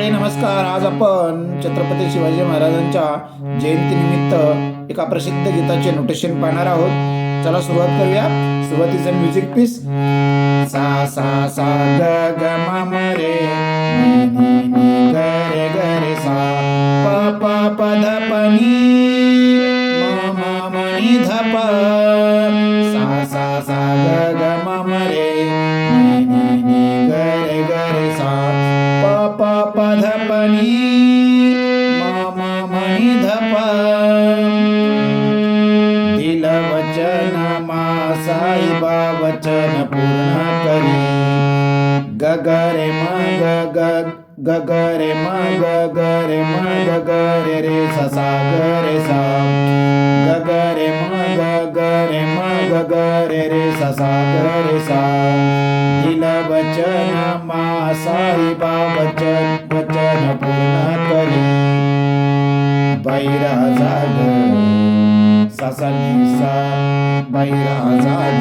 मंडळी नमस्कार. आज आपण छत्रपती शिवाजी महाराजांच्या जयंतीनिमित्त एका प्रसिद्ध गीताचे नोटेशन पाहणार आहोत. चला सुरुवात करूया. सुरुवातीचा म्युझिक पीस सा सा सा ग ग म म रे नि नि ग रे ग रे सा प प प ध प नि म म म नि ध प सा सा सा ग ग म म रे नि नि ग रे ग रे सा प प प ध प नि म म म नि ध प दिल वचन मा साईबा वचन पूर्ण करी ग ग रे म ग ग ग रे म ग रे म ग रे रे सा सा ग रे सा ग रे म ग रे म ग रे रे सा सा ग रे सा दिल वचन मा साईबा वचन पूर्ण करी बैरा जाग सा सा नि सा बैरा जाग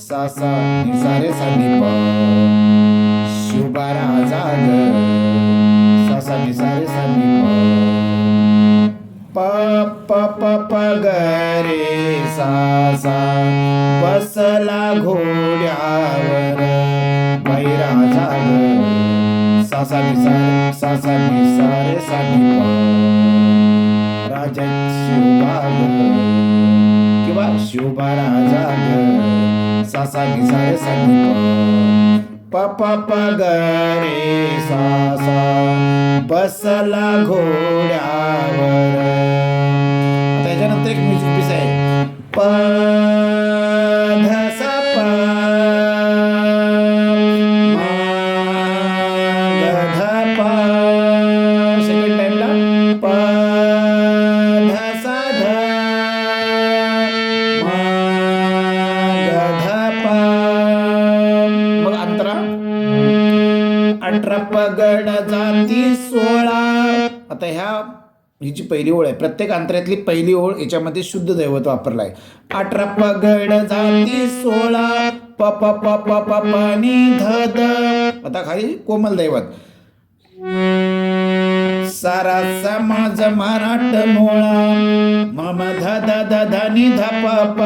सा सा नि सा रे सा नि प शुभारा जाग सा सा नि सा रे सा नि प प प प ग रे सा सा बसला घोड्यावर बैरा जाग सा सा नि सा नि सा रे सा नि प राजा शिवबाग किंवा शिवबारा जाग सा सा नि सा रे सा नि प प प ग रे सा सा बसला घोड्यावर. आता याच्यानंतर एक म्युझिक पीस आहे प ध सा प म ग ध प. सेकंड टाइमला प ध सा ध म ग ध प. मग अंतरा 18 पगड जाती 16. आता हिची पहिली ओळ आहे. प्रत्येक अंतरातली पहिली ओळ याच्यामध्ये शुद्ध दैवत वापरला आहे. 18 पगड जाती 16 प प प प प प नि ध ध. आता खाली कोमल दैवत सारा समाज मराठ मोळा मम ध ध ध ध नि ध प प.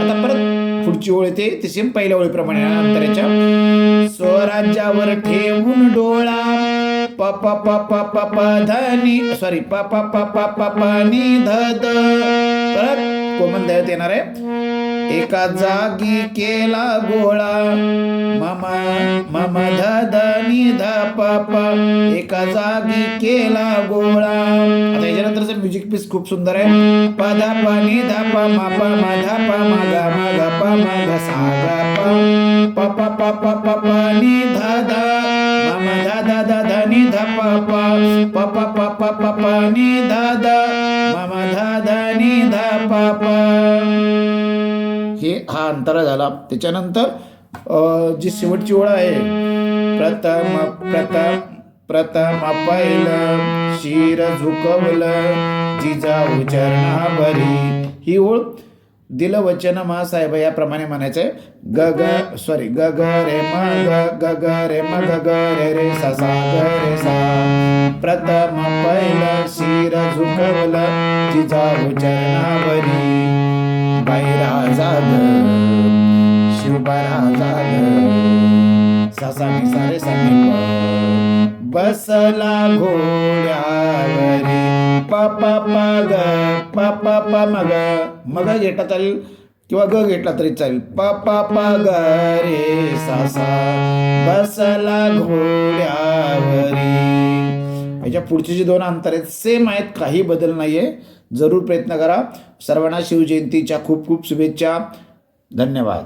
आता परत पुढची ओळ येते ती सेम पहिल्या ओळीप्रमाणे अंतराच्या स्वराज्यावर ठेवून डोळा प प प प प प ध नि सॉरी प प प प प प नि ध ध. परत कोमल दैवत येणार आहे. एका जागी केला गोळा मम मम ध ध नि ध प प. एका जागी केला गोळा. आता याच्यानंतरचं म्युझिक पीस खूप सुंदर आहे. प ध प नि ध प म प म ध प म ग प म ग सा ग प प प प प प नि ध ध म ध ध ध ध नि ध प प प प प प प प नि ध ध म ध ध नि ध प प. हा अंतरा झाला. त्याच्यानंतर जी शेवटची ओळ आहे प्रथम प्रथम प्रथम पहिलं शिर झुकवलं जिजाऊ चरणावरी. ही ओळ दिल वचन महासाहेब याप्रमाणे म्हणायचंय. ग ग सॉरी ग ग रे म ग ग रे म ग रे रे सा सा ग रे सा. प्रथम पहिलं शिर झुकवलं जिजाऊ चरणावरी बैरा जाग शिवबारा जाग सा सा नि सा रे सा नि प बसला घोड्यावरी प प प ग प प प म ग. मग घेतला चालेल किंवा ग घेतला तरी चालेल. प प प ग रे सा सा बसला घोड्यावरी. याच्या पुढचे जे दोन अंतर आहेत सेम आहेत, काही बदल नाहीये. जरूर प्रयत्न करा. सर्वांना शिवजयंतीच्या खूप खूप शुभेच्छा. धन्यवाद.